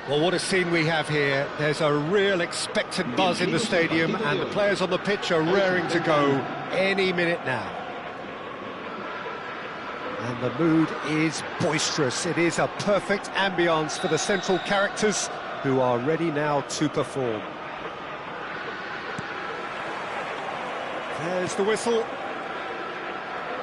Well, what a scene we have here. There's a real expectant buzz in the stadium, and the players on the pitch are raring to go any minute now. And the mood is boisterous. It is a perfect ambience for the central characters who are ready now to perform. There's the whistle.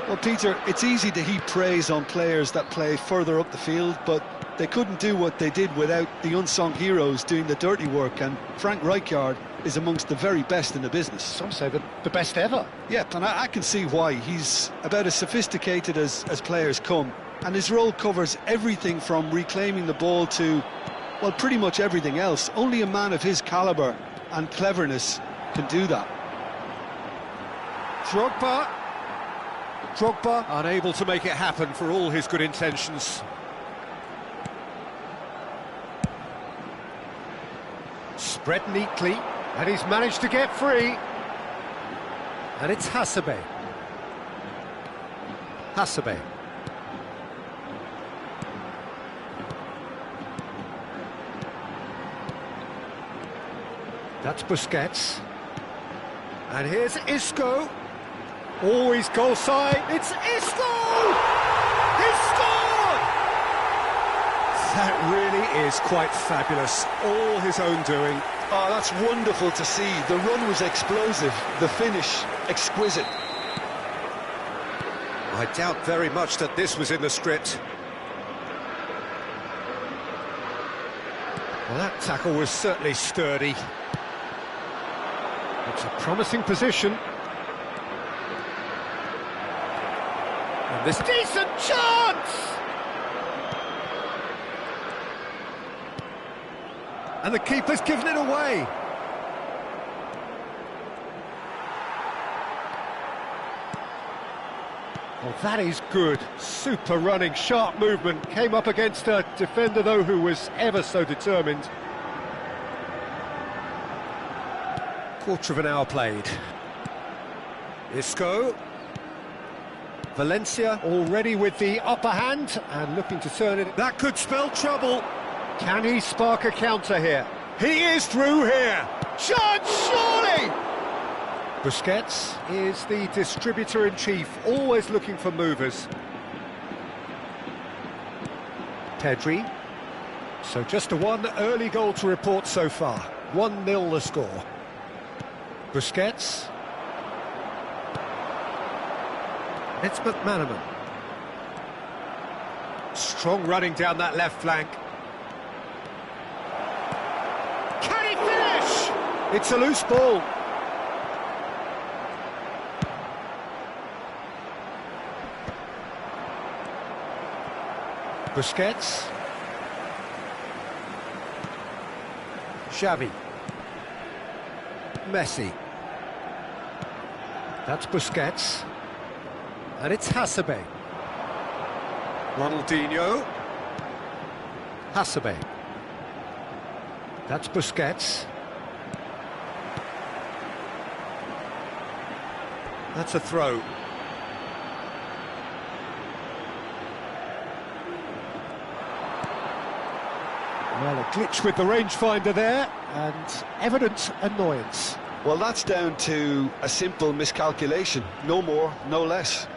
Well, Peter, it's easy to heap praise on players that play further up the field, but they couldn't do what they did without the unsung heroes doing the dirty work, and Frank Rijkaard is amongst the very best in the business. Some say the best ever. Yeah, and I can see why. He's about as sophisticated as players come, and his role covers everything from reclaiming the ball to, well, pretty much everything else. Only a man of his calibre and cleverness can do that. Drogba unable to make it happen for all his good intentions. Spread neatly, and he's managed to get free. And it's Hasebe. That's Busquets. And here's Isco. Always goal side. It's Isco! He's scored! That really is quite fabulous. All his own doing. Oh, that's wonderful to see. The run was explosive, the finish exquisite. I doubt very much that this was in the script. Well, that tackle was certainly sturdy. It's a promising position. And this decent chance! And the keeper's given it away. Well, that is good. Super running, sharp movement. Came up against a defender, though, who was ever so determined. Quarter of an hour played. Isco. Valencia already with the upper hand and looking to turn it. That could spell trouble. Can he spark a counter here? He is through here. Chance, surely! Busquets is the distributor-in-chief, always looking for movers. Pedri. So just a one early goal to report so far. 1-0 the score. Busquets. It's McManaman. Strong running down that left flank. Can he finish? It's a loose ball. Busquets. Xavi. Messi. That's Busquets. And it's Hasebe. Ronaldinho. Hasebe. That's Busquets. That's a throw. Well, a glitch with the rangefinder there, and evident annoyance. Well, that's down to a simple miscalculation. No more, no less.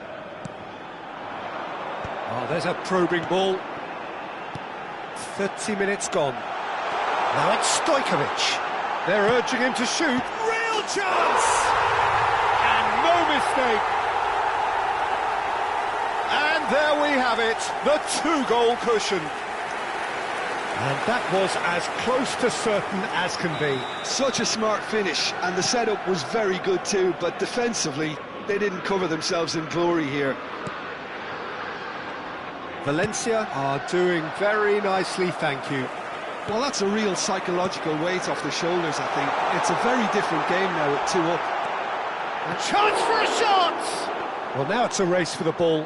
Oh, there's a probing ball. 30 minutes gone. Now it's Stojkovic. They're urging him to shoot. Real chance! And no mistake. And there we have it, the two-goal cushion. And that was as close to certain as can be. Such a smart finish, and the setup was very good too, but defensively, they didn't cover themselves in glory here. Valencia are doing very nicely, thank you. Well, that's a real psychological weight off the shoulders, I think. It's a very different game now at 2 up. A chance for a shot! Well, now it's a race for the ball.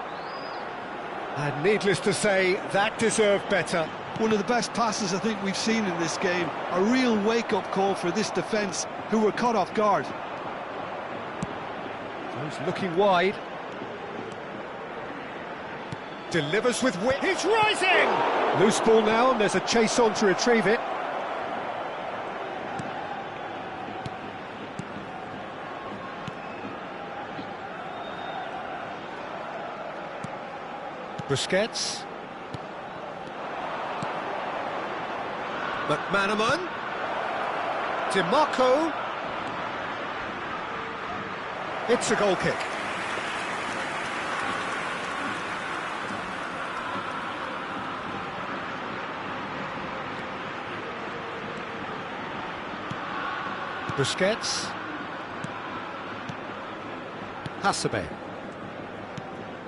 And needless to say, that deserved better. One of the best passes I think we've seen in this game. A real wake-up call for this defence, who were caught off guard. He's looking wide. Delivers with wit. He's rising! Loose ball now, and there's a chase on to retrieve it. Busquets. McManaman. DiMarco. It's a goal kick. Busquets. Hasebe.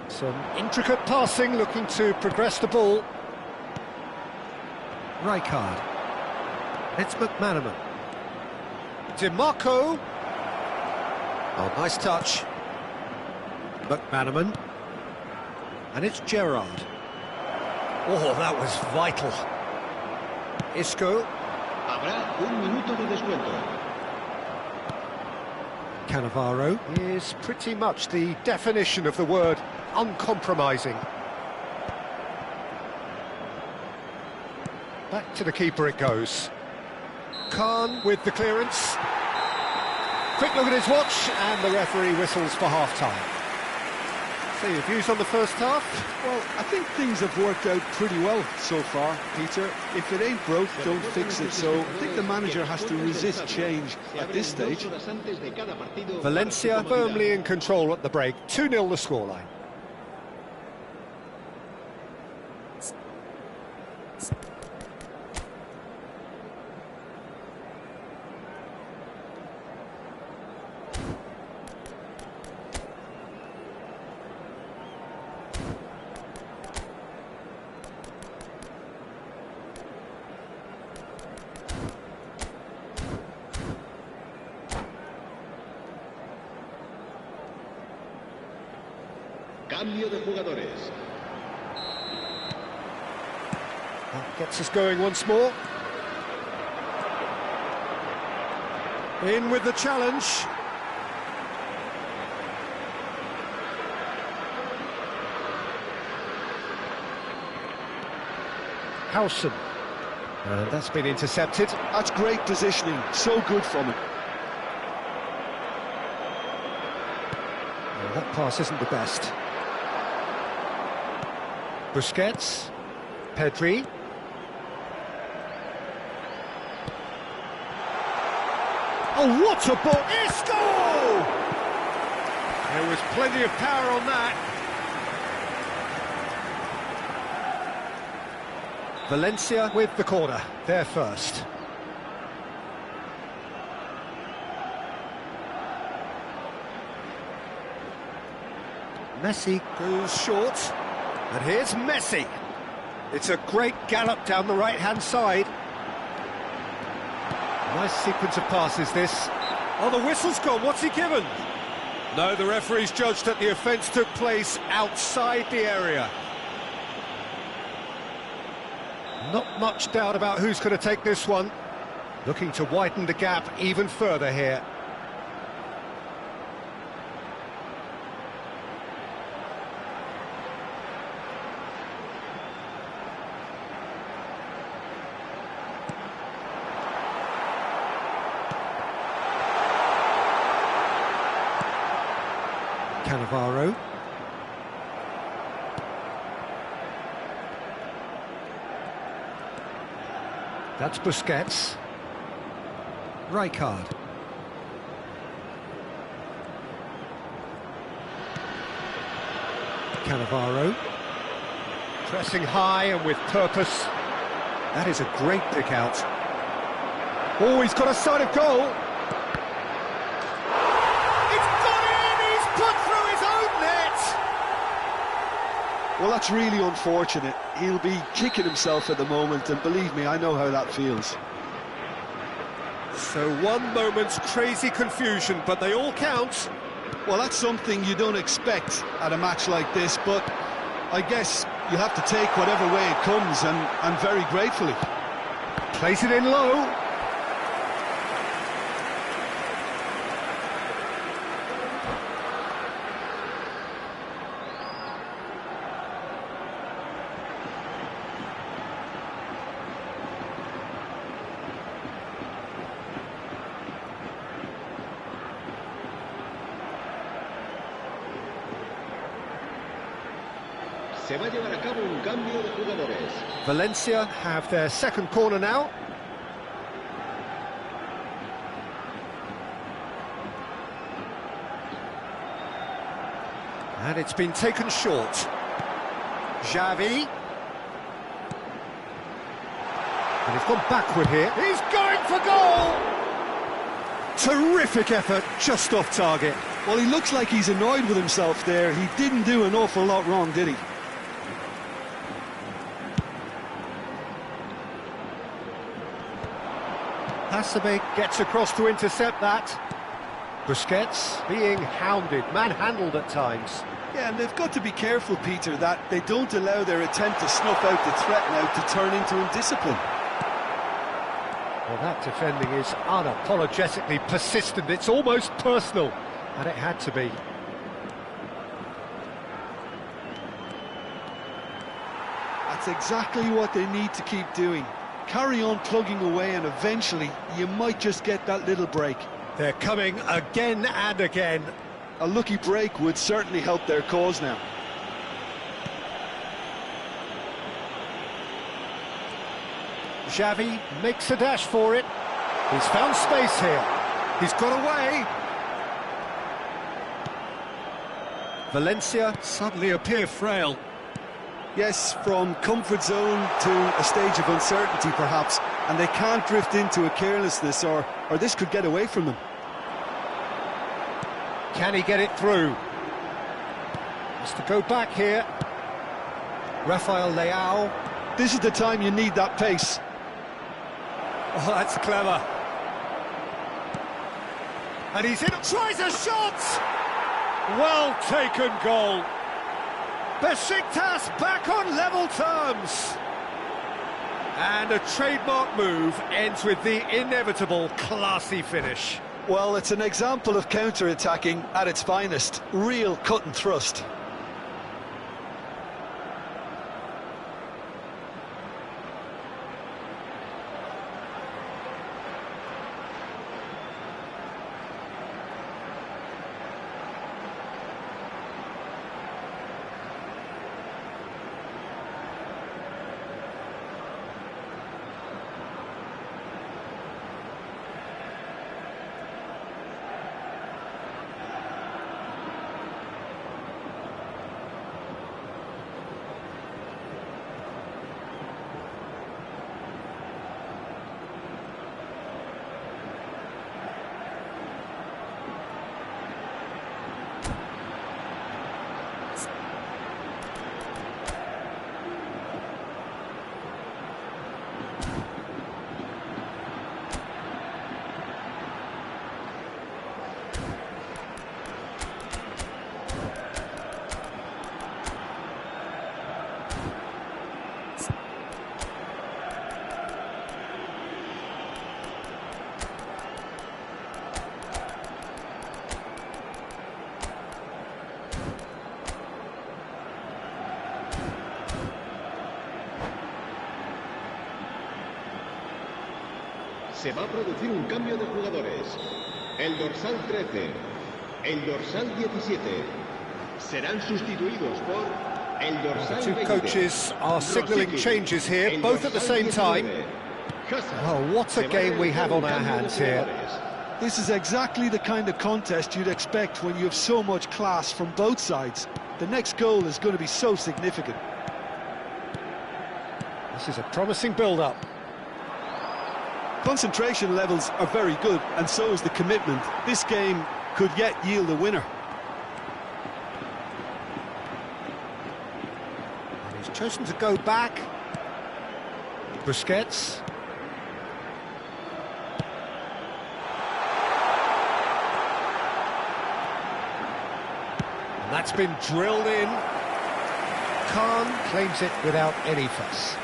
Some intricate passing, looking to progress the ball. Rijkaard. It's McManaman. DiMarco. Oh, nice touch. McManaman. And it's Gerrard. Oh, that was vital. Isco. Habrá un minuto de descuento. Cannavaro is pretty much the definition of the word uncompromising. Back to the keeper it goes. Khan with the clearance. Quick look at his watch, and the referee whistles for half-time. So your views on the first half? Well, I think things have worked out pretty well so far, Peter. If it ain't broke, don't fix it. So I think the manager has to resist change at this stage. Valencia firmly in control at the break. 2-0 the scoreline. Cambio de jugadores. That gets us going once more. In with the challenge. Howson. And that's been intercepted. That's great positioning, so good from him. Well, that pass isn't the best. Busquets, Pedri. Oh, what a ball! Isco! There was plenty of power on that. Valencia with the corner, they're first. Messi goes short. And here's Messi. It's a great gallop down the right-hand side. Nice sequence of passes, this. Oh, the whistle's gone. What's he given? No, the referee's judged that the offence took place outside the area. Not much doubt about who's going to take this one. Looking to widen the gap even further here. Cannavaro. That's Busquets. Rijkaard. Cannavaro. Pressing high and with purpose. That is a great pick out. Oh, he's got a sight of goal. Well, that's really unfortunate. He'll be kicking himself at the moment, and believe me, I know how that feels. So one moment's crazy confusion, but they all count. Well, that's something you don't expect at a match like this, but I guess you have to take whatever way it comes, and very gratefully. Place it in low. Se va a llevar a cabo un cambio de jugadores. Valencia have their second corner now. And it's been taken short. Xavi. And he's gone backward here. He's going for goal! Terrific effort, just off target. Well, he looks like he's annoyed with himself there. He didn't do an awful lot wrong, did he? Hasebe gets across to intercept that. Busquets being hounded, manhandled at times. Yeah, and they've got to be careful, Peter, that they don't allow their attempt to snuff out the threat now to turn into indiscipline. Well, that defending is unapologetically persistent. It's almost personal, and it had to be. That's exactly what they need to keep doing. Carry on plugging away, and eventually you might just get that little break. They're coming again and again. A lucky break would certainly help their cause now. Xavi makes a dash for it. He's found space here. He's got away. Valencia suddenly appear frail. Yes, from comfort zone to a stage of uncertainty perhaps, and they can't drift into a carelessness or this could get away from them. Can he get it through? Has to go back here. Rafael Leao. This is the time you need that pace. Oh, that's clever. And he's in, tries a shot! Well taken goal. Besiktas back on level terms. And a trademark move ends with the inevitable classy finish. Well, it's an example of counter-attacking at its finest. Real cut and thrust. Se va a producir un cambio de jugadores. El dorsal 13, el dorsal 17 serán sustituidos por el dorsal 20. The two coaches are signalling changes here, both at the same time. Oh, what a game we have on our hands here. This is exactly the kind of contest you'd expect when you have so much class from both sides. The next goal is going to be so significant. This is a promising build-up. Concentration levels are very good, and so is the commitment. This game could yet yield a winner. And he's chosen to go back. Busquets. And that's been drilled in. Khan claims it without any fuss.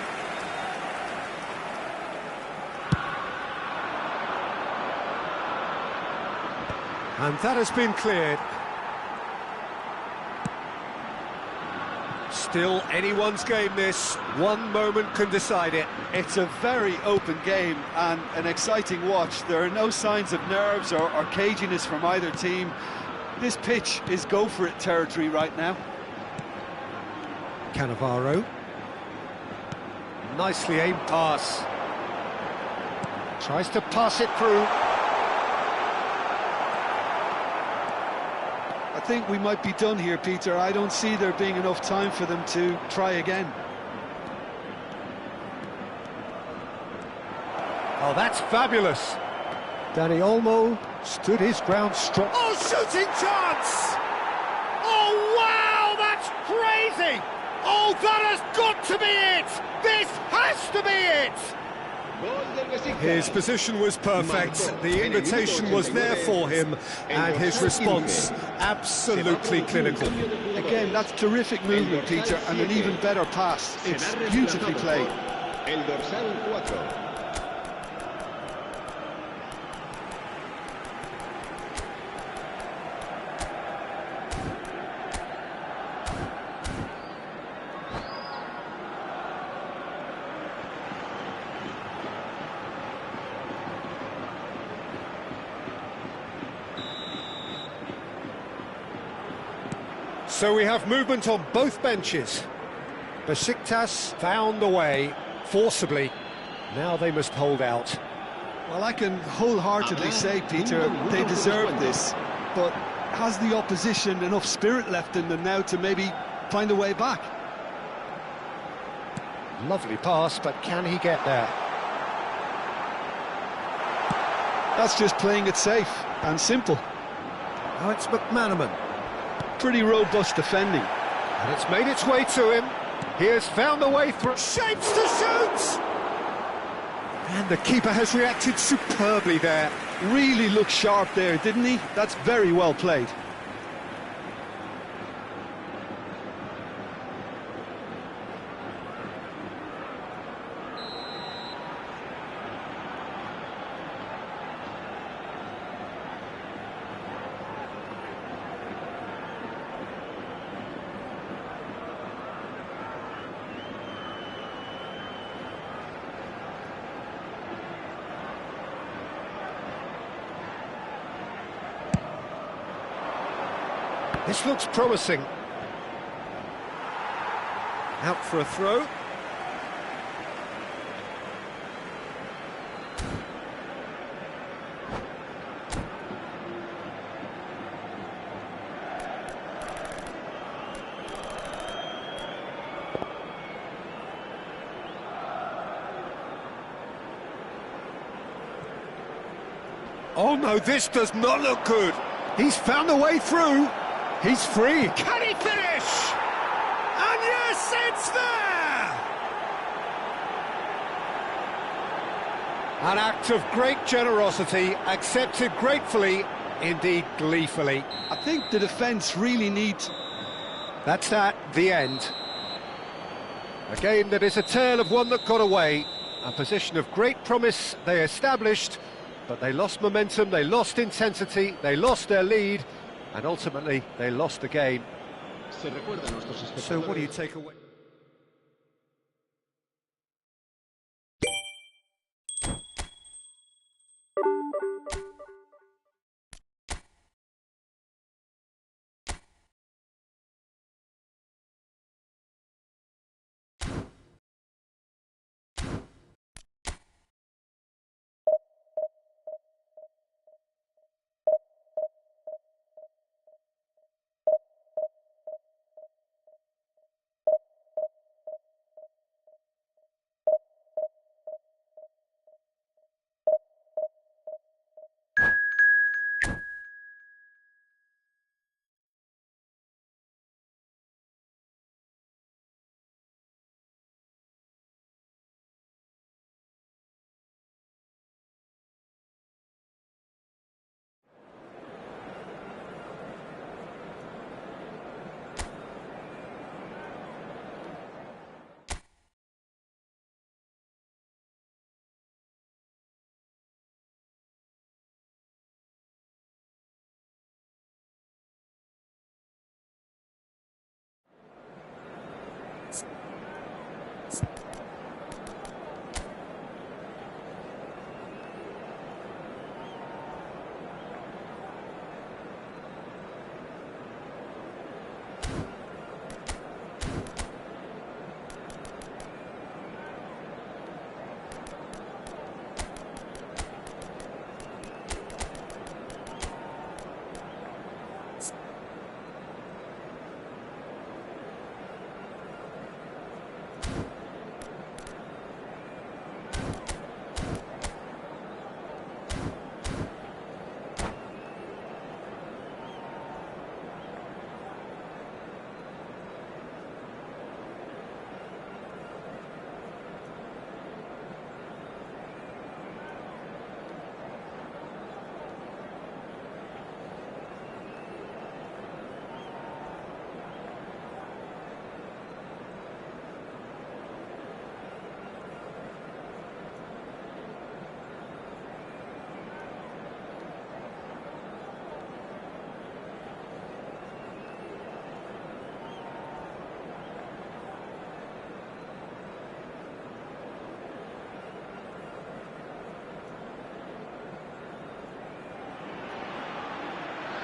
And that has been cleared. Still anyone's game this. One moment can decide it. It's a very open game and an exciting watch. There are no signs of nerves or caginess from either team. This pitch is go-for-it territory right now. Cannavaro. Nicely aimed pass. Tries to pass it through. I think we might be done here, Peter. I don't see there being enough time for them to try again. Oh, that's fabulous. Dani Olmo stood his ground strong. Oh, shooting chance! Oh, wow, that's crazy! Oh, that has got to be it! This has to be it! His position was perfect, the invitation was there for him, and his response absolutely clinical. Again, that's terrific movement, Peter, and an even better pass. It's beautifully played. El dorsal 4. So we have movement on both benches. Besiktas found a way, forcibly. Now they must hold out. Well, I can wholeheartedly say, Peter, they deserve this, but has the opposition enough spirit left in them now to maybe find a way back? Lovely pass, but can he get there? That's just playing it safe and simple. Now it's McManaman. Pretty robust defending. And it's made its way to him. He has found a way through. Shapes to shoot! And the keeper has reacted superbly there. Really looked sharp there, didn't he? That's very well played. This looks promising. Out for a throw. Oh no, this does not look good. He's found a way through. He's free. Can he finish? And yes, it's there! An act of great generosity, accepted gratefully, indeed gleefully. I think the defence really needs... That's the end. A game that is a tale of one that got away. A position of great promise they established, but they lost momentum, they lost intensity, they lost their lead, and ultimately they lost the game. So what do you take away?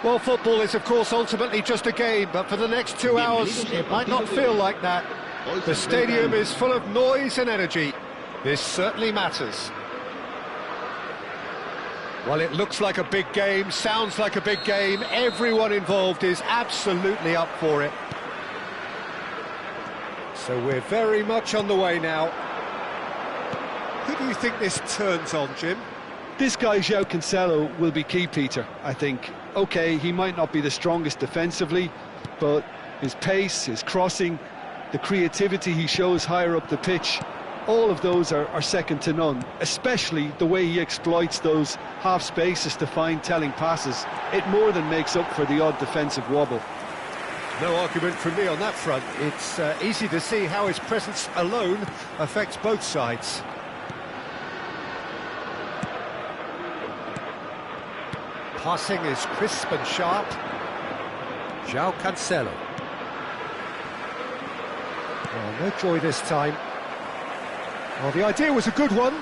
Well, football is, of course, ultimately just a game, but for the next 2 hours, it might not feel like that. The stadium is full of noise and energy. This certainly matters. Well, it looks like a big game, sounds like a big game. Everyone involved is absolutely up for it. So we're very much on the way now. Who do you think this turns on, Jim? This guy, João Cancelo, will be key, Peter, I think. OK, he might not be the strongest defensively, but his pace, his crossing, the creativity he shows higher up the pitch, all of those are second to none, especially the way he exploits those half spaces to find telling passes. It more than makes up for the odd defensive wobble. No argument from me on that front. It's easy to see how his presence alone affects both sides. Passing is crisp and sharp. João Cancelo. Well, no joy this time. Well, the idea was a good one.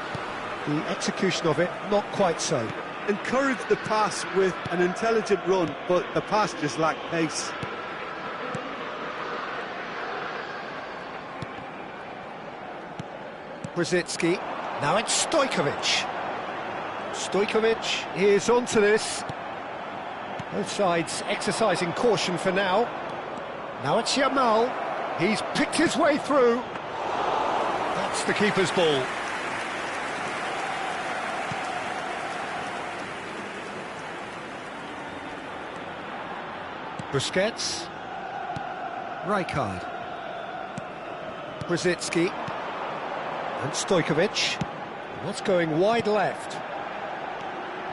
The execution of it, not quite so. Encouraged the pass with an intelligent run, but the pass just lacked pace. Brzezinski. Now it's Stojkovic. Stojkovic is onto this. Both sides exercising caution for now. Now it's Yamal. He's picked his way through. That's the keeper's ball. Busquets. Rijkaard. Brzezinski. And Stojkovic. That's going wide left.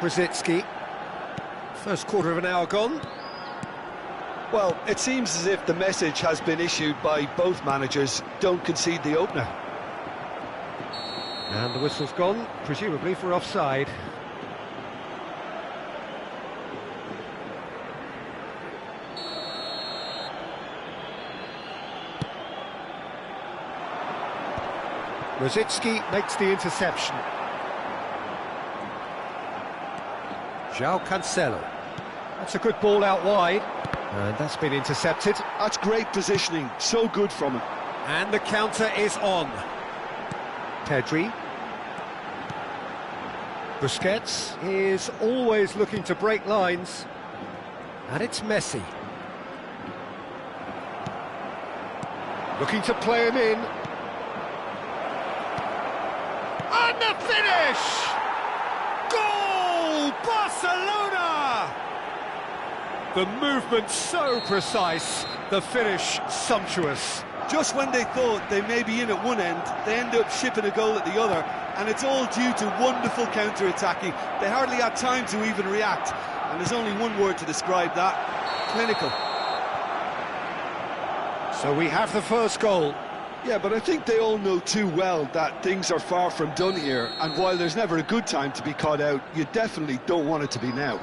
Brzezinski. First quarter of an hour gone. Well, it seems as if the message has been issued by both managers: don't concede the opener. And the whistle's gone, presumably for offside. Rosicky makes the interception. João Cancelo. That's a good ball out wide. And that's been intercepted. That's great positioning, so good from him. And the counter is on. Pedri. Busquets is always looking to break lines. And it's Messi. Looking to play him in. And the finish! Goal! Barcelona! The movement so precise, the finish sumptuous. Just when they thought they may be in at one end, they end up shipping a goal at the other, and it's all due to wonderful counter-attacking. They hardly had time to even react, and there's only one word to describe that: clinical. So we have the first goal. Yeah, but I think they all know too well that things are far from done here, and while there's never a good time to be caught out, you definitely don't want it to be now.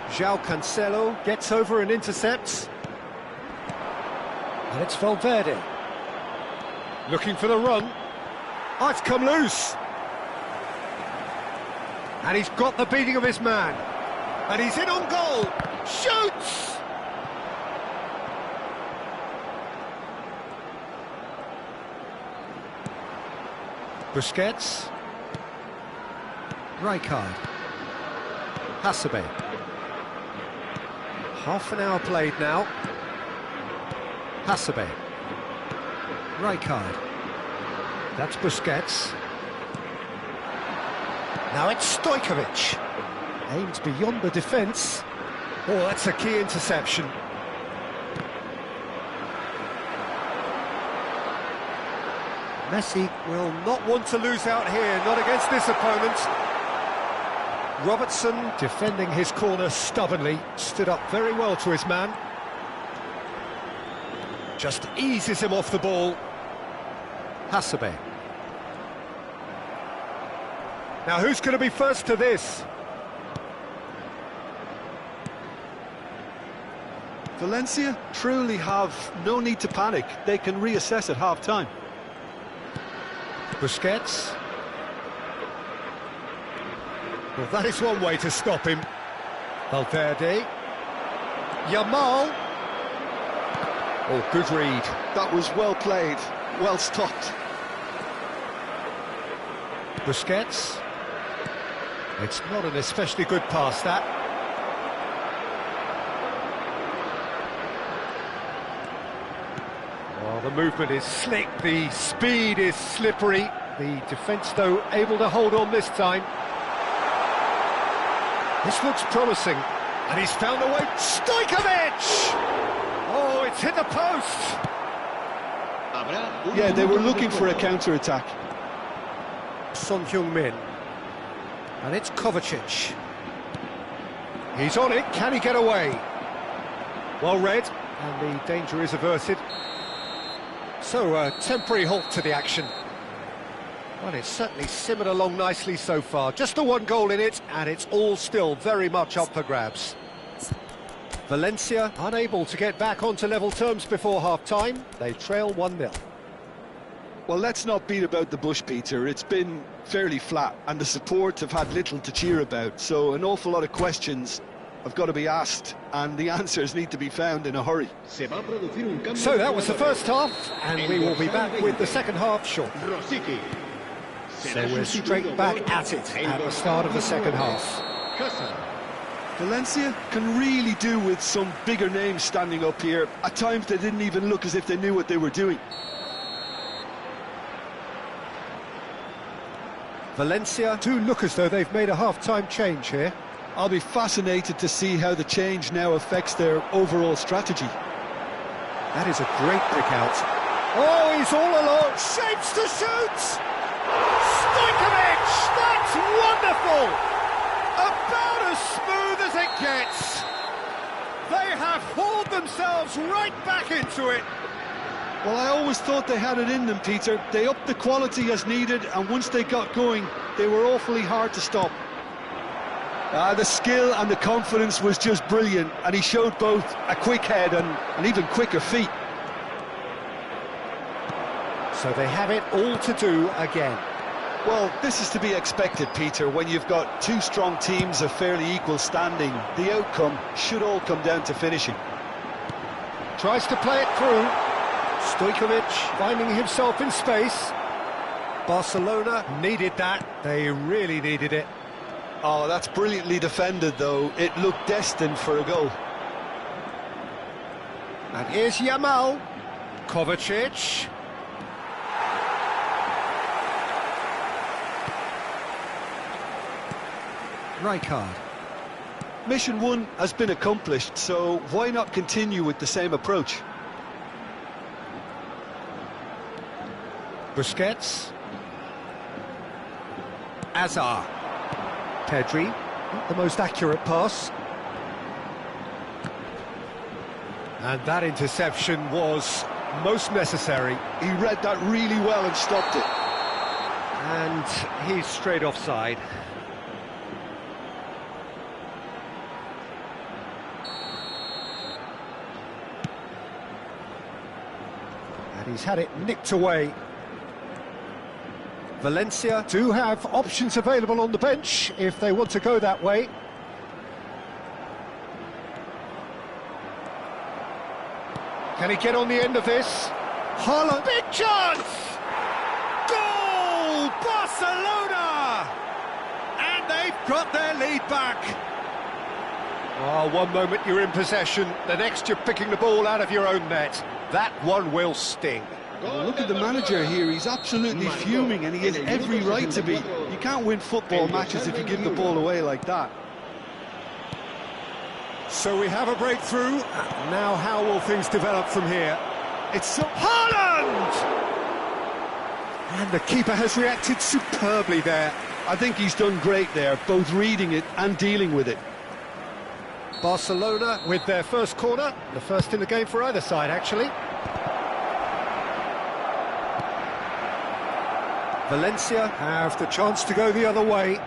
João Cancelo gets over and intercepts. And it's Valverde. Looking for the run. Oh, it's come loose. And he's got the beating of his man. And he's in on goal. Shoots! Busquets. Rijkaard. Hasebe. Half an hour played now. Hasebe. Rijkaard. That's Busquets. Now it's Stojkovic. Aims beyond the defence. Oh, that's a key interception. Messi will not want to lose out here, not against this opponent. Robertson, defending his corner stubbornly, stood up very well to his man. Just eases him off the ball. Hasebe. Now who's going to be first to this? Valencia truly have no need to panic. They can reassess at half-time. Busquets. Well, that is one way to stop him. Valverde. Yamal. Oh, good read. That was well played, well stopped. Busquets. It's not an especially good pass, that. Well, the movement is slick, the speed is slippery. The defence, though, able to hold on this time. This looks promising, and he's found a way. Stojkovic! Oh, it's hit the post! Yeah, they were looking for a counter-attack. Son Heung-min. And it's Kovacic. He's on it, can he get away? Well read, and the danger is averted. So, a temporary halt to the action. Well, it's certainly simmered along nicely so far. Just the one goal in it, and it's all still very much up for grabs. Valencia unable to get back onto level terms before half-time. They trail 1-0. Well, let's not beat about the bush, Peter. It's been fairly flat, and the support have had little to cheer about. So an awful lot of questions have got to be asked, and the answers need to be found in a hurry. So that was the first half, and we will be back with the second half shortly. So we're straight back at it at the start of the second half. Valencia can really do with some bigger names standing up here. At times they didn't even look as if they knew what they were doing. Valencia do look as though they've made a half-time change here. I'll be fascinated to see how the change now affects their overall strategy. That is a great pick out. Oh, he's all alone. Shapes to shoot! Stojkovic! That's wonderful! About as smooth as it gets. They have hauled themselves right back into it. Well, I always thought they had it in them, Peter. They upped the quality as needed, and once they got going, they were awfully hard to stop. The skill and the confidence was just brilliant, and he showed both a quick head and even quicker feet. So they have it all to do again. Well, this is to be expected, Peter. When you've got two strong teams of fairly equal standing, the outcome should all come down to finishing. Tries to play it through. Stojkovic finding himself in space. Barcelona needed that. They really needed it. Oh, that's brilliantly defended, though. It looked destined for a goal. And here's Yamal. Kovacic. Rijkaard. Mission 1 has been accomplished, so why not continue with the same approach? Busquets. Azar. Pedri. Not the most accurate pass. And that interception was most necessary. He read that really well and stopped it. And he's straight offside. And he's had it nicked away. Valencia do have options available on the bench if they want to go that way. Can he get on the end of this? Haaland, big chance! Goal! Barcelona! And they've got their lead back. Oh, one moment you're in possession, the next you're picking the ball out of your own net. That one will sting. Look at the manager here, he's absolutely fuming, and he has every right to be. You can't win football matches if you give the ball away like that. So we have a breakthrough. Now how will things develop from here? It's Haaland! And the keeper has reacted superbly there. I think he's done great there, both reading it and dealing with it. Barcelona with their first corner, the first in the game for either side, actually. Valencia have the chance to go the other way.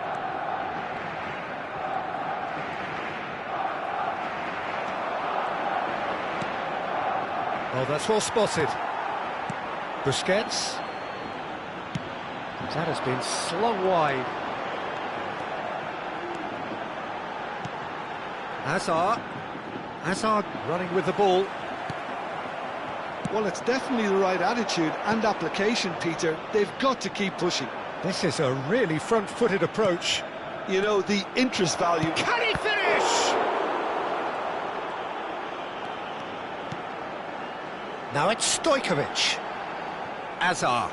Oh, that's well spotted. Busquets. That has been slung wide. Hazard running with the ball. Well, it's definitely the right attitude and application, Peter. They've got to keep pushing. This is a really front-footed approach. You know, the interest value. Can he finish? Now it's Stojkovic. Hazard.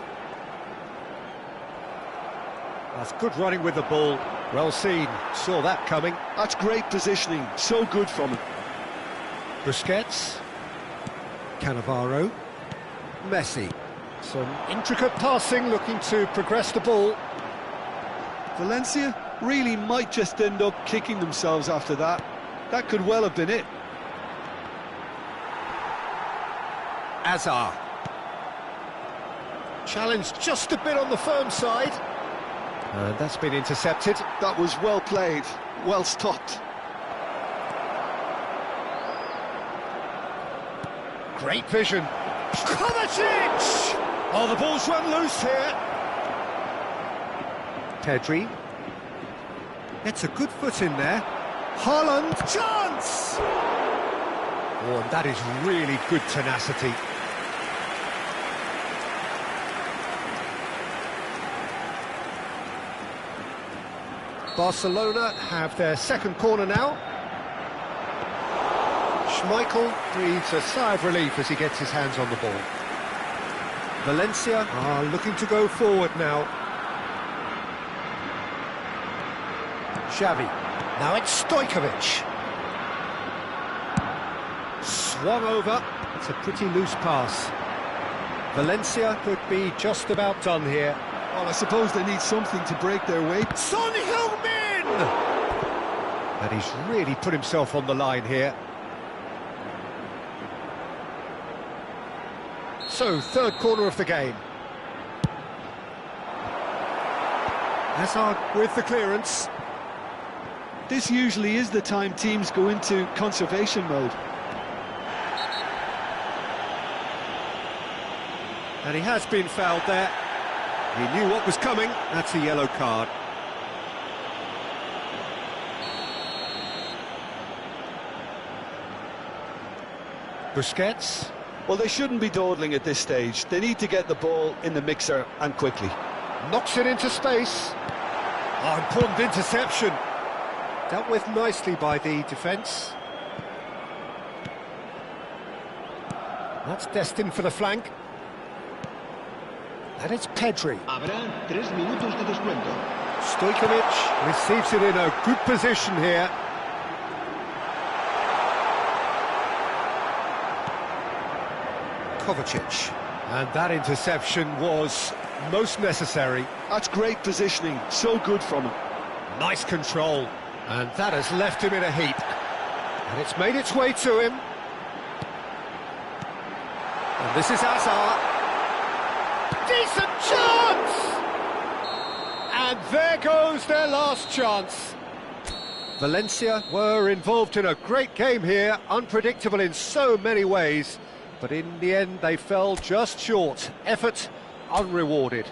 That's good running with the ball. Well seen. Saw that coming. That's great positioning. So good from him. Busquets. Cannavaro. Messi. Some intricate passing, looking to progress the ball. Valencia really might just end up kicking themselves after that. That could well have been it. Hazard. Challenged just a bit on the firm side. And that's been intercepted. That was well played, well stopped. Great vision. Kovacic! Oh, the ball's run loose here. Pedri. Gets a good foot in there. Haaland. Chance! Oh, and that is really good tenacity. Barcelona have their second corner now. Schmeichel breathes a sigh of relief as he gets his hands on the ball. Valencia are looking to go forward now. Xavi. Now it's Stojkovic. Swung over. It's a pretty loose pass. Valencia could be just about done here. Well, I suppose they need something to break their way. Son Heung-min! And he's really put himself on the line here. So, third corner of the game. Hazard with the clearance. This usually is the time teams go into conservation mode. And he has been fouled there. He knew what was coming. That's a yellow card. Busquets. Well, they shouldn't be dawdling at this stage. They need to get the ball in the mixer and quickly. Knocks it into space. Oh, important interception. Dealt with nicely by the defence. That's destined for the flank. And it's Pedri. Habrá 3 minutos de descuento. Stojkovic receives it in a good position here. Kovacic. And that interception was most necessary. That's great positioning, so good from him. Nice control. And that has left him in a heap. And it's made its way to him. And this is Hazard. Decent chance! And there goes their last chance. Valencia were involved in a great game here, unpredictable in so many ways, but in the end they fell just short. Effort unrewarded.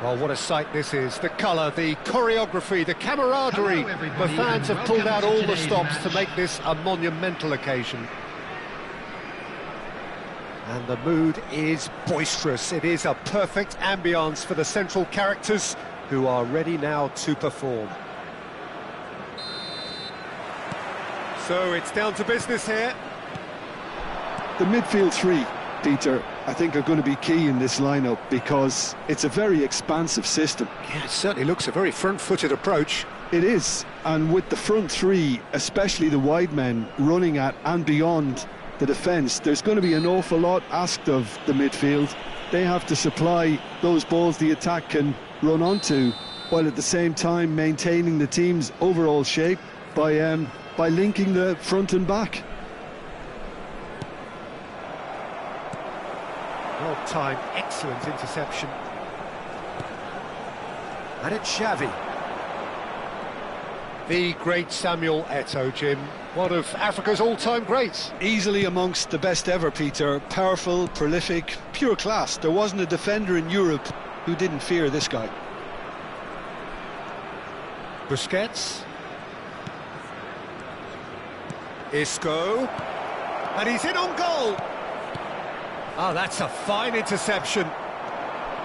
Well, what a sight this is. The colour, the choreography, the camaraderie. The fans have pulled out all the stops to make this a monumental occasion. And the mood is boisterous. It is a perfect ambience for the central characters who are ready now to perform. So it's down to business here. The midfield three, Peter, I think are going to be key in this lineup because it's a very expansive system. Yeah, it certainly looks a very front-footed approach. It is, and with the front three, especially the wide men, running at and beyond the defence, there's going to be an awful lot asked of the midfield. They have to supply those balls the attack can run onto, while at the same time maintaining the team's overall shape by linking the front and back. Well timed, excellent interception. And it's Xavi. The great Samuel Eto'o, Jim. One of Africa's all-time greats. Easily amongst the best ever, Peter. Powerful, prolific, pure class. There wasn't a defender in Europe who didn't fear this guy. Busquets. Isco. And he's in on goal. Oh, that's a fine interception.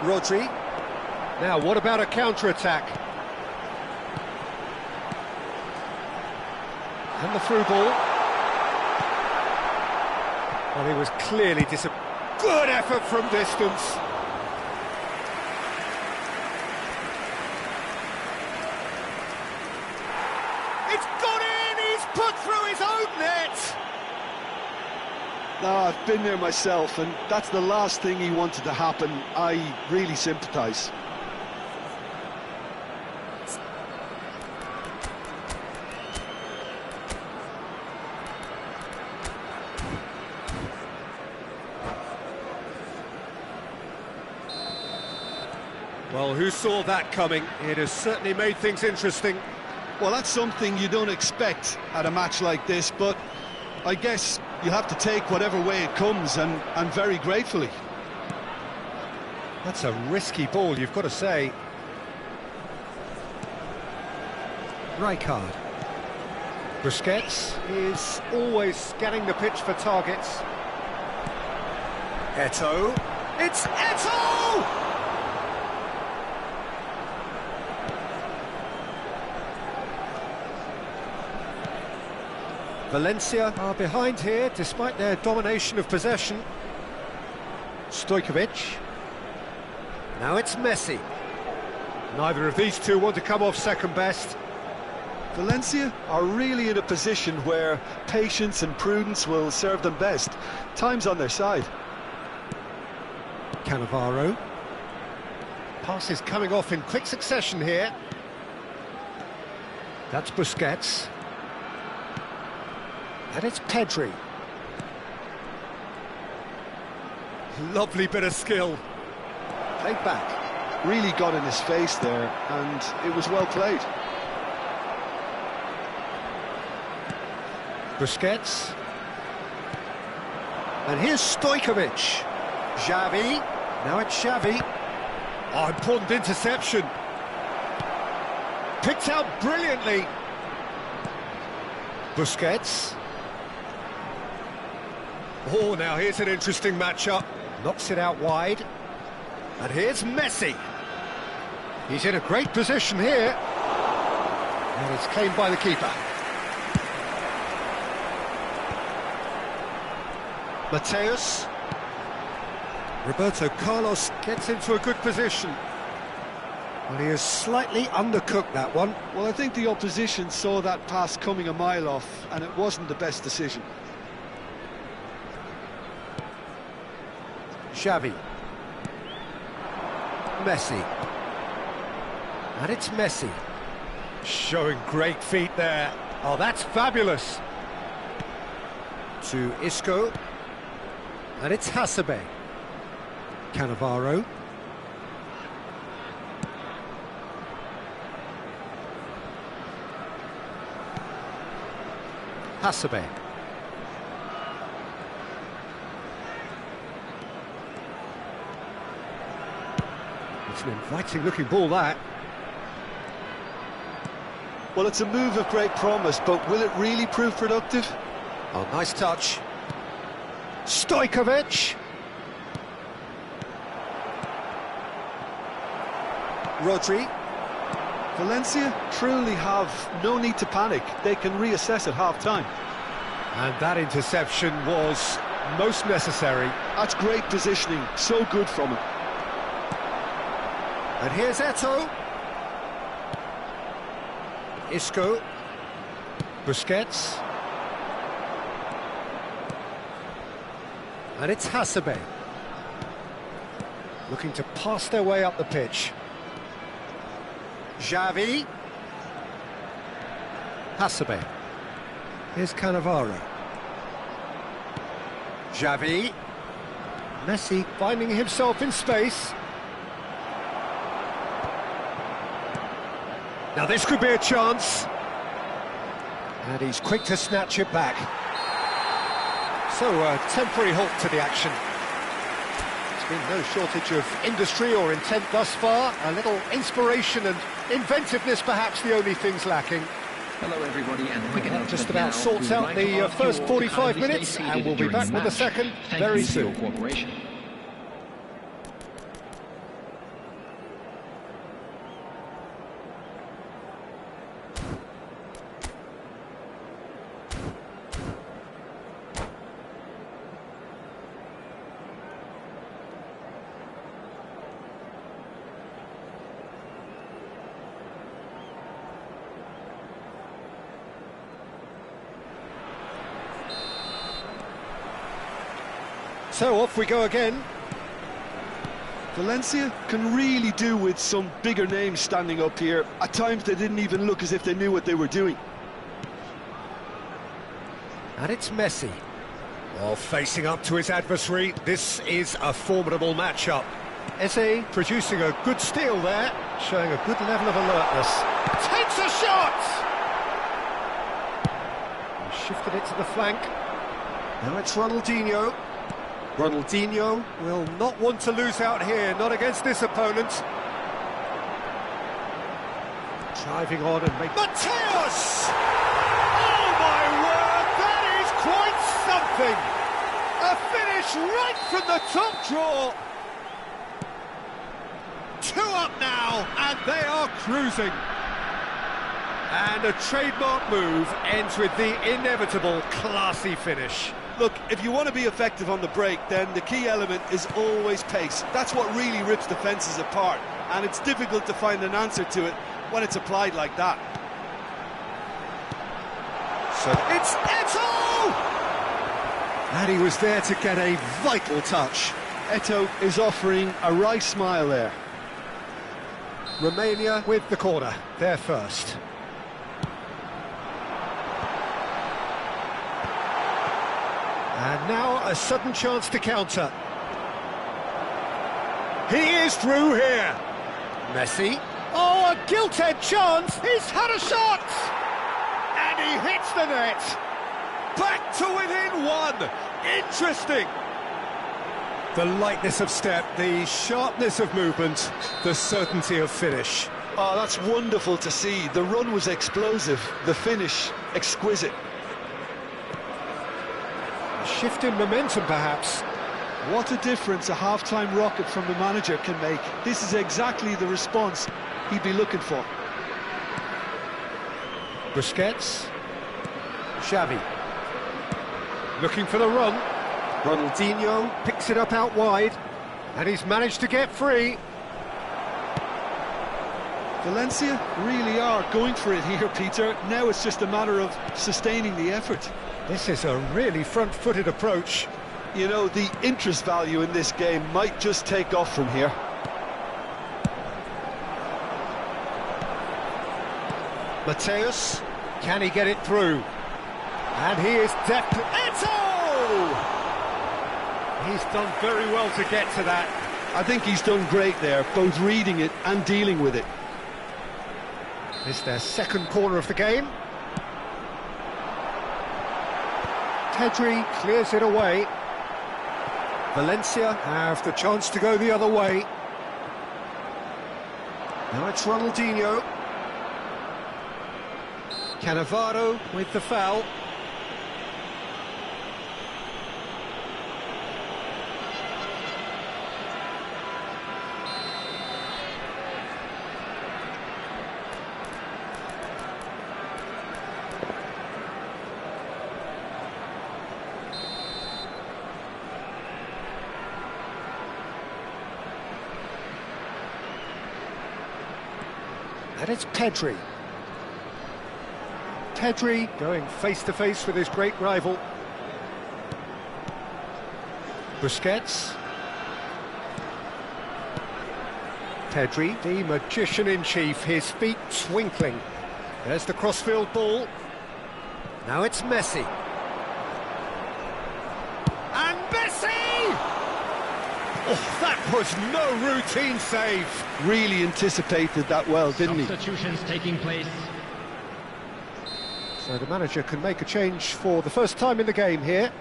Rodri. Now, what about a counter-attack? And the through ball. Well, he was clearly disappointed. Good effort from distance. It's gone in! He's put through his own net! No, I've been there myself, and that's the last thing he wanted to happen. I really sympathise. Well, who saw that coming? It has certainly made things interesting. Well, that's something you don't expect at a match like this, but I guess you have to take whatever way it comes, and very gratefully. That's a risky ball, you've got to say. Rijkaard. Busquets is always scanning the pitch for targets. Eto'o. It's Eto'o! Valencia are behind here, despite their domination of possession. Stojkovic. Now it's Messi. Neither of these two want to come off second best. Valencia are really in a position where patience and prudence will serve them best. Time's on their side. Cannavaro. Passes coming off in quick succession here. That's Busquets. And it's Pedri. Lovely bit of skill. Played back. Really got in his face there, and it was well played. Busquets. And here's Stojkovic. Xavi. Now it's Xavi. Oh, important interception. Picked out brilliantly. Busquets. Oh, now here's an interesting matchup. Knocks it out wide. And here's Messi. He's in a great position here. And it's claimed by the keeper. Mateus. Roberto Carlos gets into a good position. Well, he has slightly undercooked that one. Well, I think the opposition saw that pass coming a mile off, and it wasn't the best decision. Xavi. Messi. And it's Messi. Showing great feet there. Oh, that's fabulous. To Isco. And it's Hasebe. Cannavaro. Hasebe. It's an inviting-looking ball, that. Well, it's a move of great promise, but will it really prove productive? Oh, nice touch. Stojkovic. Rodri. Valencia truly have no need to panic. They can reassess at half-time. And that interception was most necessary. That's great positioning, so good from him. And here's Eto'o. Isco. Busquets. And it's Hasebe. Looking to pass their way up the pitch. Xavi. Hasebe. Here's Cannavaro. Xavi. Messi finding himself in space. Now this could be a chance. And he's quick to snatch it back. So a temporary halt to the action. There's been no shortage of industry or intent thus far. A little inspiration and inventiveness perhaps the only things lacking. Hello everybody, and quick announcement Just about now. sorts out the first 45 minutes, and we'll be back with the second very soon. So off we go again. Valencia can really do with some bigger names standing up here. At times they didn't even look as if they knew what they were doing. And it's Messi. Well, facing up to his adversary, this is a formidable matchup. Eze producing a good steal there, showing a good level of alertness. Takes a shot! He shifted it to the flank. Now it's Ronaldinho. Ronaldinho will not want to lose out here, not against this opponent. Driving on and making... Mateus! Oh my word, that is quite something! A finish right from the top draw! 2 up now, and they are cruising. And a trademark move ends with the inevitable classy finish. Look, if you want to be effective on the break, then the key element is always pace. That's what really rips defences apart, and it's difficult to find an answer to it when it's applied like that. So it's Eto'o! And he was there to get a vital touch. Eto'o is offering a wry smile there. Romania with the corner, they're first. And now a sudden chance to counter. He is through here. Messi. Oh, a gilt-edged chance. He's had a shot. And he hits the net. Back to within 1. Interesting. The lightness of step, the sharpness of movement, the certainty of finish. Oh, that's wonderful to see. The run was explosive, the finish exquisite. Shift in momentum, perhaps. What a difference a half-time rocket from the manager can make. This is exactly the response he'd be looking for. Busquets. Xavi. Looking for the run. Ronaldinho picks it up out wide. And he's managed to get free. Valencia really are going for it here, Peter. Now it's just a matter of sustaining the effort. This is a really front-footed approach. You know, the interest value in this game might just take off from here. Mateus, can he get it through? And he is definitely... Eto'o! He's done very well to get to that. I think he's done great there, both reading it and dealing with it. It's their second corner of the game. Pedri clears it away. Valencia have the chance to go the other way. Now it's Ronaldinho. Cannavaro with the foul. And it's Pedri. Pedri going face-to-face with his great rival. Busquets. Pedri, the magician-in-chief, his feet twinkling. There's the crossfield ball. Now it's Messi. And Messi! Oh, that was no routine save. Really anticipated that well, didn't he? Substitutions taking place. So the manager can make a change for the first time in the game here.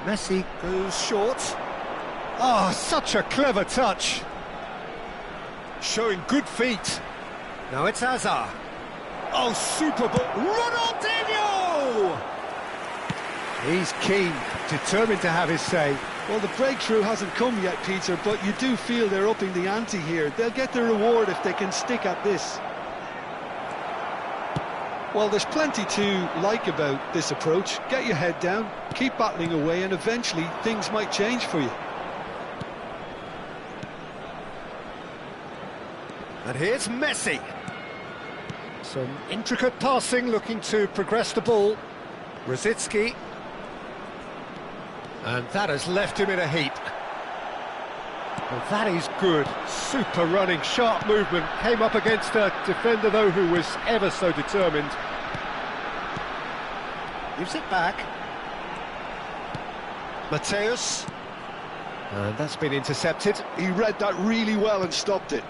Messi goes short. Oh, such a clever touch. Showing good feet. Now it's Hazard. Oh, super ball. Ronaldinho! He's keen, determined to have his say. Well, the breakthrough hasn't come yet, Peter, but you do feel they're upping the ante here. They'll get their reward if they can stick at this. Well, there's plenty to like about this approach. Get your head down, keep battling away, and eventually things might change for you. And here's Messi. Some intricate passing, looking to progress the ball. Rosicki. And that has left him in a heap. Well, that is good. Super running, sharp movement. Came up against a defender, though, who was ever so determined. Gives it back. Mateus. And that's been intercepted. He read that really well and stopped it.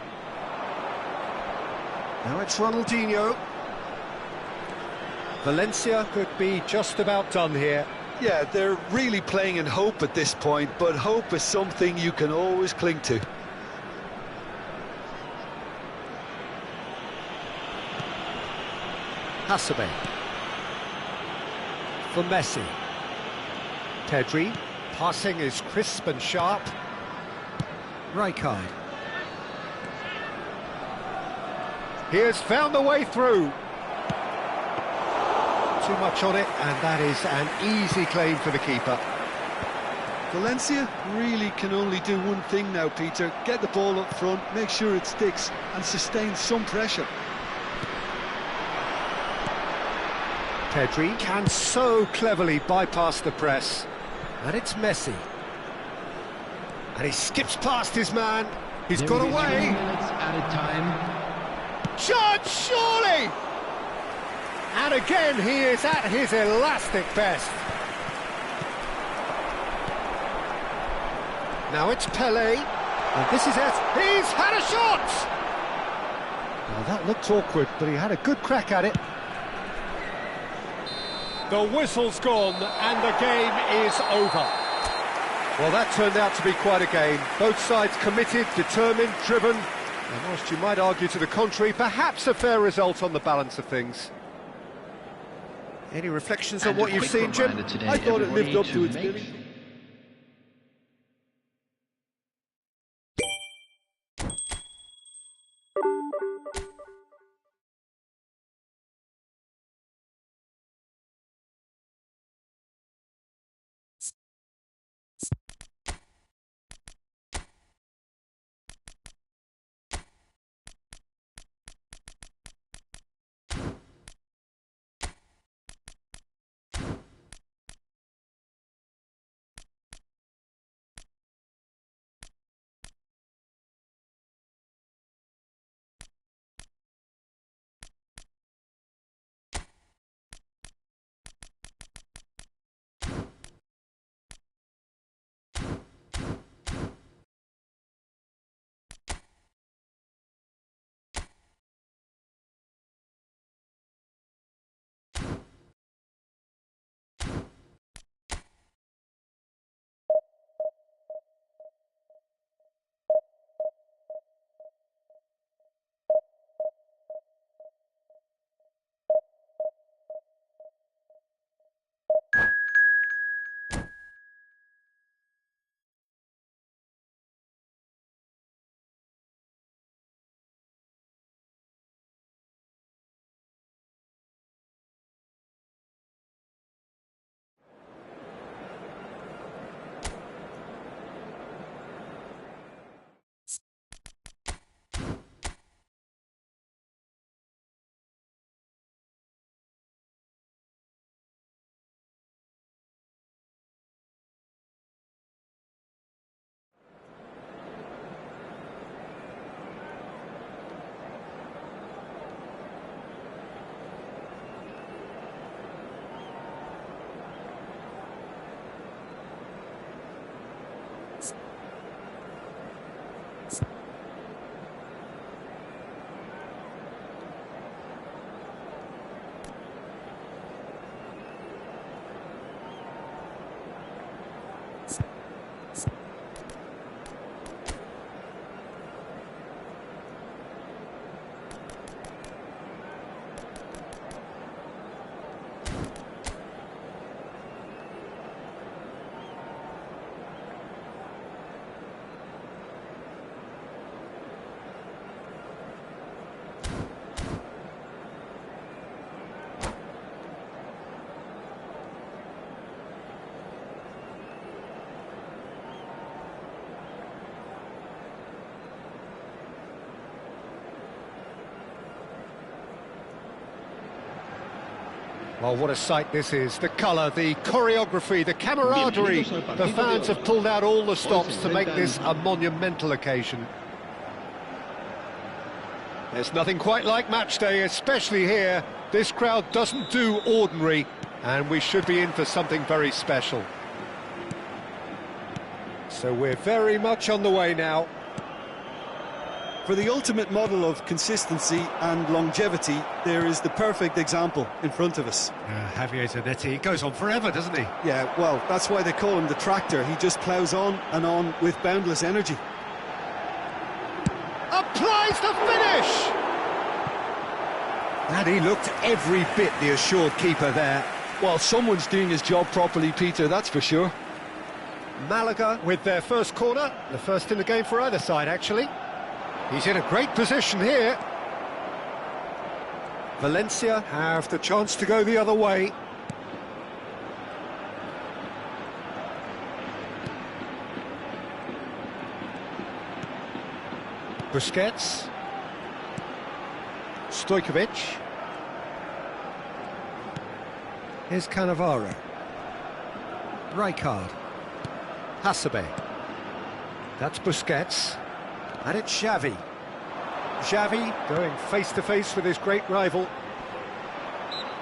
Now it's Ronaldinho. Valencia could be just about done here. Yeah, they're really playing in hope at this point, but hope is something you can always cling to. Hasebe. For Messi. Pedri. Passing is crisp and sharp. Rijkaard. He has found the way through. Too much on it, and that is an easy claim for the keeper. Valencia really can only do one thing now, Peter. Get the ball up front, make sure it sticks, and sustain some pressure. Pedri can so cleverly bypass the press. And it's Messi. And he skips past his man. He's got away. 2 minutes added time. Judge, surely! And again, he is at his elastic best. Now it's Pelé. And this is it. He's had a shot! Well, that looked awkward, but he had a good crack at it. The whistle's gone, and the game is over. Well, that turned out to be quite a game. Both sides committed, determined, driven. And whilst you might argue to the contrary, perhaps a fair result on the balance of things. Any reflections on what you've seen, Jim? I thought it lived up to its billing. Well, what a sight this is. The colour, the choreography, the camaraderie. The fans have pulled out all the stops to make this a monumental occasion. There's nothing quite like match day, especially here. This crowd doesn't do ordinary, and we should be in for something very special. So we're very much on the way now. For the ultimate model of consistency and longevity, there is the perfect example in front of us. Javier Zanetti, he goes on forever, doesn't he? Yeah, well, that's why they call him the tractor. He just ploughs on and on with boundless energy. Applies the finish! And he looked every bit the assured keeper there. Well, someone's doing his job properly, Peter, that's for sure. Malaga with their first corner, the first in the game for either side, actually. He's in a great position here. Valencia have the chance to go the other way. Busquets. Stojkovic. Here's Cannavaro. Rijkaard. Hasebe. That's Busquets. And it's Xavi. Xavi going face-to-face with his great rival.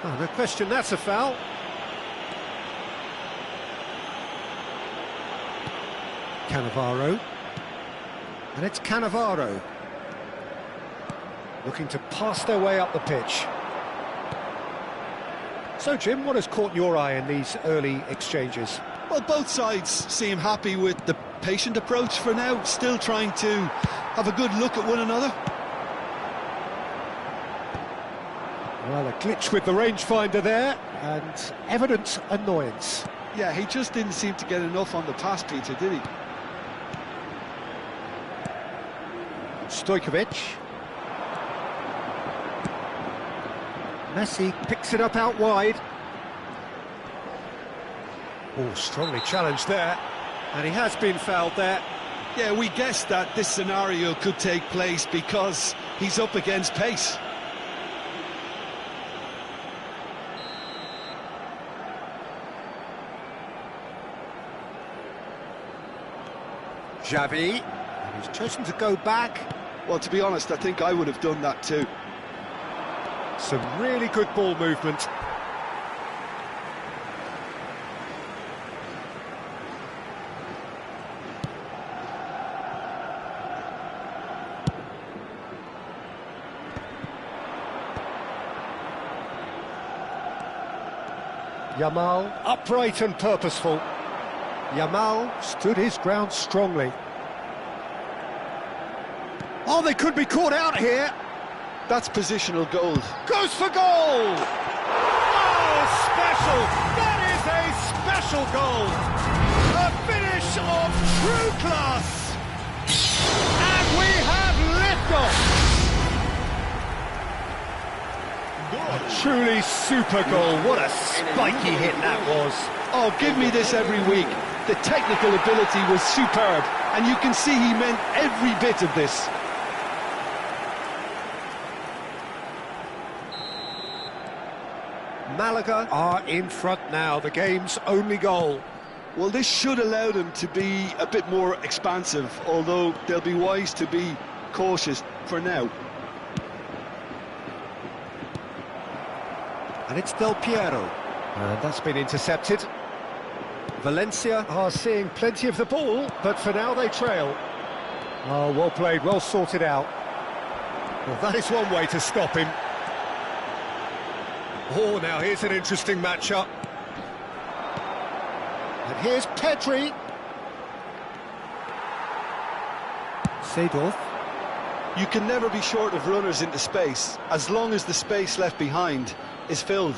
Oh, no question, that's a foul. Cannavaro. And it's Cannavaro. Looking to pass their way up the pitch. So, Jim, what has caught your eye in these early exchanges? Well, both sides seem happy with the patient approach for now, still trying to have a good look at one another. Well, a glitch with the rangefinder there, and evident annoyance. Yeah, he just didn't seem to get enough on the pass, Peter, did he? Stojkovic. Messi picks it up out wide. Oh, strongly challenged there. And he has been fouled there. Yeah, we guessed that this scenario could take place because he's up against pace. Xavi. And he's chosen to go back. Well, to be honest, I think I would have done that too. Some really good ball movement. Yamal, upright and purposeful. Yamal stood his ground strongly. Oh, they could be caught out here. That's positional gold. Goes for goal! Oh, special! That is a special goal! A finish of true class! And we have liftoff! A truly super goal. What a spiky hit that was. Oh, give me this every week. The technical ability was superb, and you can see he meant every bit of this. Malaga are in front now, the game's only goal. Well, this should allow them to be a bit more expansive, although they'll be wise to be cautious for now. And it's Del Piero. And that's been intercepted. Valencia are seeing plenty of the ball, but for now they trail. Oh, well played, well sorted out. Well, that is one way to stop him. Oh, now here's an interesting matchup. And here's Pedri. Seedorf. You can never be short of runners into space, as long as the space left behind is filled.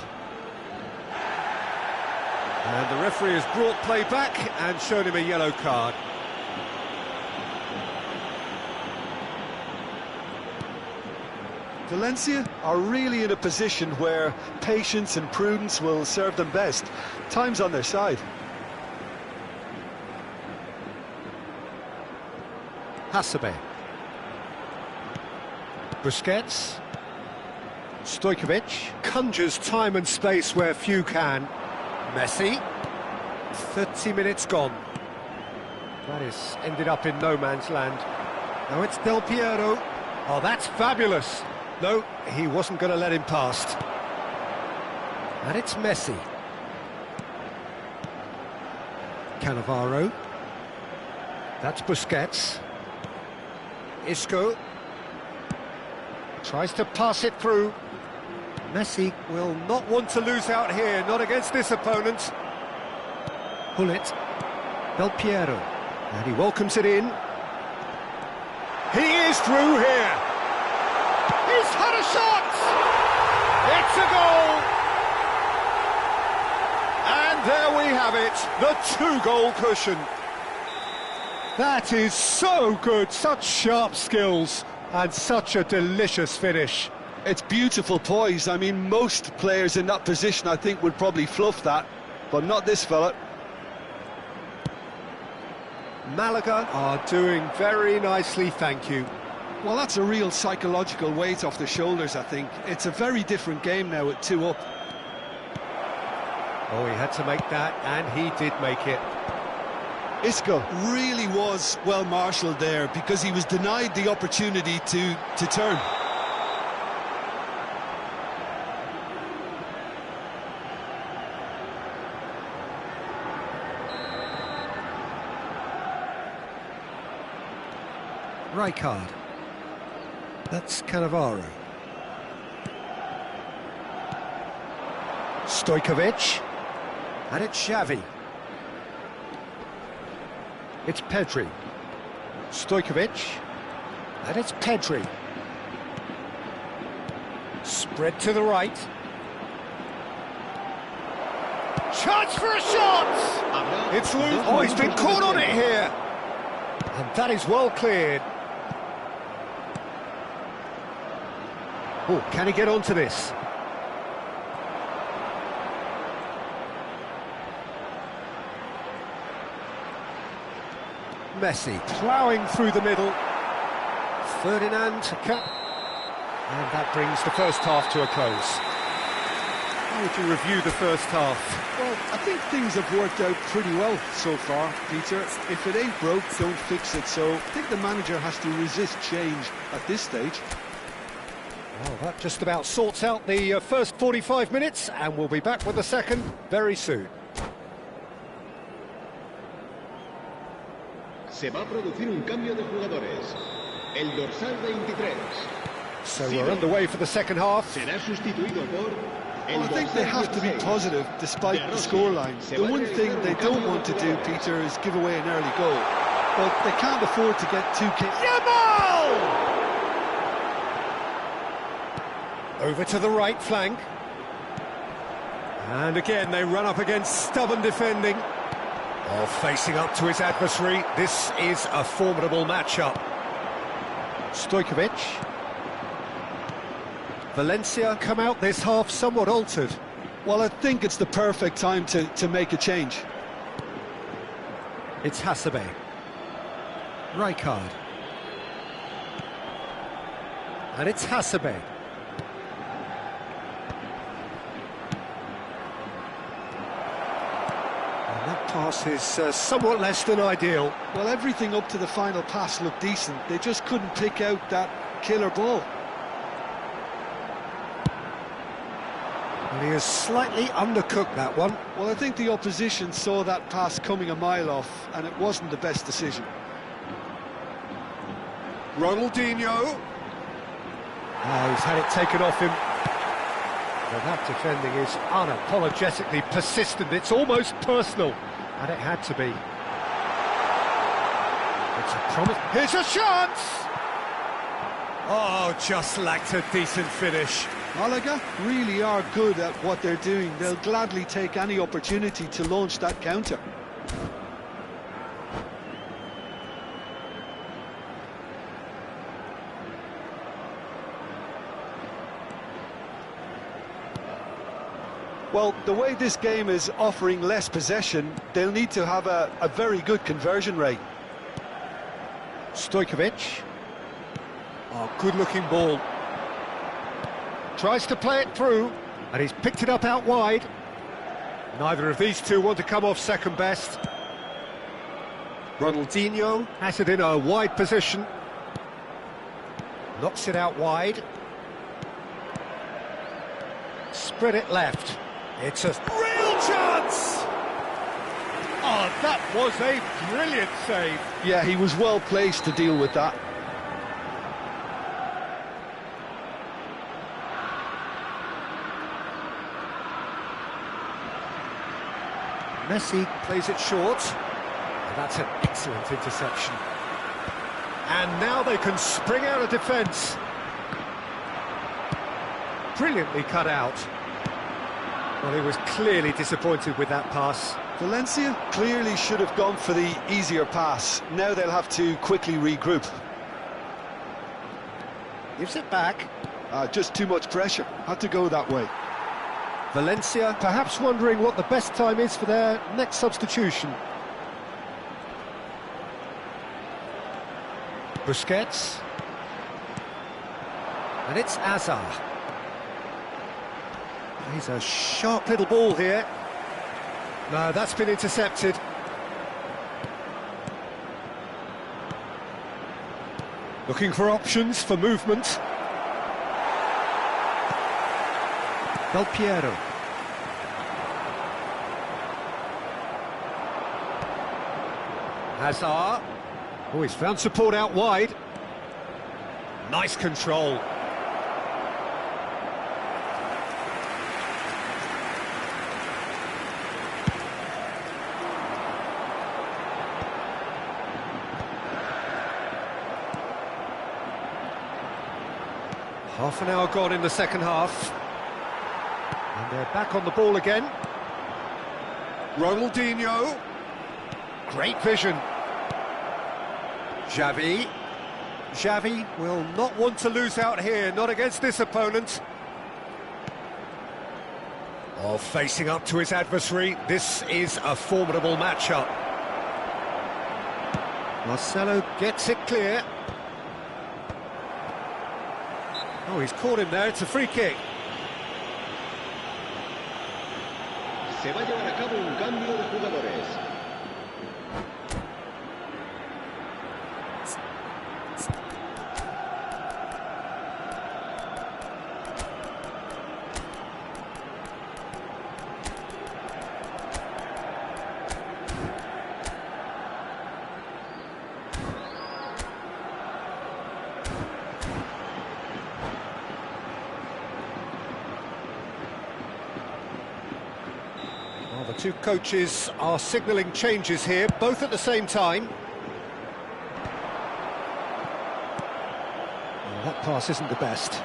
And the referee has brought play back and shown him a yellow card. Valencia are really in a position where patience and prudence will serve them best. Time's on their side. Hasebe. Busquets. Stojkovic conjures time and space where few can. Messi. 30 minutes gone. That is ended up in no man's land. Now it's Del Piero. Oh, that's fabulous. No, he wasn't going to let him past. And it's Messi. Cannavaro. That's Busquets. Isco. Tries to pass it through. Messi will not want to lose out here, not against this opponent. Hullet. Del Piero. And he welcomes it in. He is through here. He's had a shot! It's a goal! And there we have it, the two-goal cushion. That is so good, such sharp skills, and such a delicious finish. It's beautiful poise. I mean, most players in that position, I think, would probably fluff that, but not this fella. Malaga are doing very nicely, thank you. Well, that's a real psychological weight off the shoulders, I think. It's a very different game now at 2 up. Oh, he had to make that, and he did make it. Isco really was well marshalled there because he was denied the opportunity to turn. Rijkaard. That's Cannavaro. Stojkovic. And it's Xavi. It's Pedri. Stojkovic. And it's Pedri. Spread to the right. Chance for a shot! It's loose. Oh, he's been caught on it here. And that is well cleared. Oh, can he get onto this? Messi ploughing through the middle. Ferdinand to cut. And that brings the first half to a close. How would you review the first half? Well, I think things have worked out pretty well so far, Peter. If it ain't broke, don't fix it. So I think the manager has to resist change at this stage. Well, that just about sorts out the first 45 minutes, and we'll be back with the second very soon. Se va a producir un cambio de jugadores. El dorsal 23. So we're underway for the second half. Será sustituido por... Well, I think they have to be positive despite the scoreline. The one thing they don't want to do, Peter, is give away an early goal. But they can't afford to get too... Yamal! Over to the right flank. And again, they run up against stubborn defending. Oh, facing up to his adversary, this is a formidable matchup. Stojkovic. Valencia come out this half somewhat altered. Well, I think it's the perfect time to make a change. It's Hasebe. Rijkaard. And it's Hasebe. That pass is somewhat less than ideal. Well, everything up to the final pass looked decent. They just couldn't pick out that killer ball. And he has slightly undercooked that one. Well, I think the opposition saw that pass coming a mile off, and it wasn't the best decision. Ronaldinho. He's had it taken off him. Well, that defending is unapologetically persistent. It's almost personal, and it had to be. It's a promise. Here's a chance! Oh, just lacked a decent finish. Malaga really are good at what they're doing. They'll gladly take any opportunity to launch that counter. Well, the way this game is offering less possession, they'll need to have a very good conversion rate. Stojkovic. Oh, good-looking ball. Tries to play it through, and he's picked it up out wide. Neither of these two want to come off second best. Ronaldinho has it in a wide position. Knocks it out wide. Spread it left. It's a real chance! Oh, that was a brilliant save. Yeah, he was well placed to deal with that. Messi plays it short. And that's an excellent interception. And now they can spring out of defence. Brilliantly cut out. Well, he was clearly disappointed with that pass. Valencia clearly should have gone for the easier pass. Now they'll have to quickly regroup. Gives it back. Just too much pressure. Had to go that way. Valencia perhaps wondering what the best time is for their next substitution. Busquets. And it's Azar. He's a sharp little ball here. No, that's been intercepted. Looking for options for movement. Del Piero. Hazard. Oh, he's found support out wide. Nice control. Half an hour gone in the second half. And they're back on the ball again. Ronaldinho. Great vision. Xavi. Xavi will not want to lose out here, not against this opponent. Oh, facing up to his adversary, this is a formidable matchup. Marcelo gets it clear. Oh, he's caught him there, it's a free kick. Se va a llevar a cabo un cambio de jugadores. Well, the two coaches are signalling changes here, both at the same time. Well, that pass isn't the best.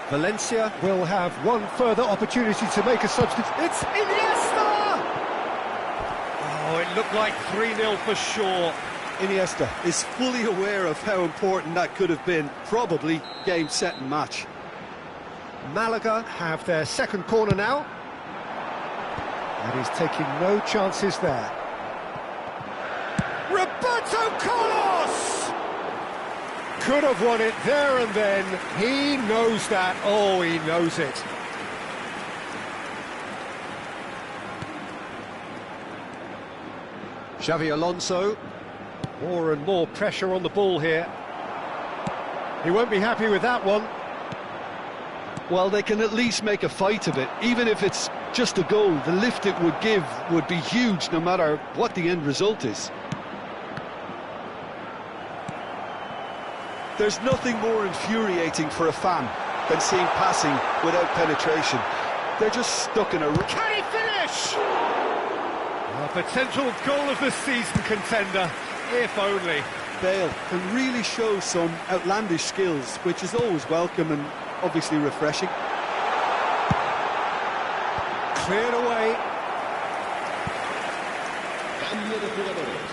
Valencia will have one further opportunity to make a substitution. It's Iniesta! Oh, it looked like 3-0 for sure. Iniesta is fully aware of how important that could have been. Probably game, set and match. Malaga have their second corner now. And he's taking no chances there. Roberto Carlos! Could have won it there and then. He knows that. Oh, he knows it. Xavi Alonso. More and more pressure on the ball here. He won't be happy with that one. Well, they can at least make a fight of it. Even if it's just a goal, the lift it would give would be huge no matter what the end result is. There's nothing more infuriating for a fan than seeing passing without penetration. They're just stuck in a... Can he finish? A potential goal of the season contender, if only. Bale can really show some outlandish skills, which is always welcome and obviously refreshing. Cleared away. Cambio de jugadores.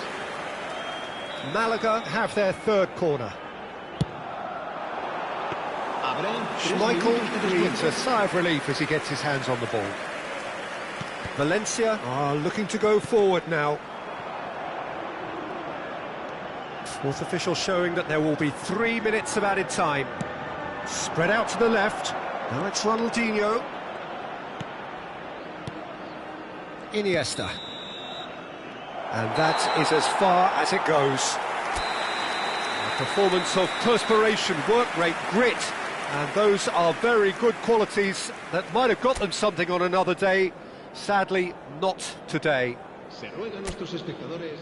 Malaga have their third corner. Schmeichel breathes a sigh of relief as he gets his hands on the ball. Valencia are looking to go forward now. Fourth official showing that there will be 3 minutes of added time. Spread out to the left. Now it's Ronaldinho. Iniesta. And that is as far as it goes. A performance of perspiration, work rate, grit, and those are very good qualities that might have got them something on another day. Sadly, not today. Se ruega a nuestros espectadores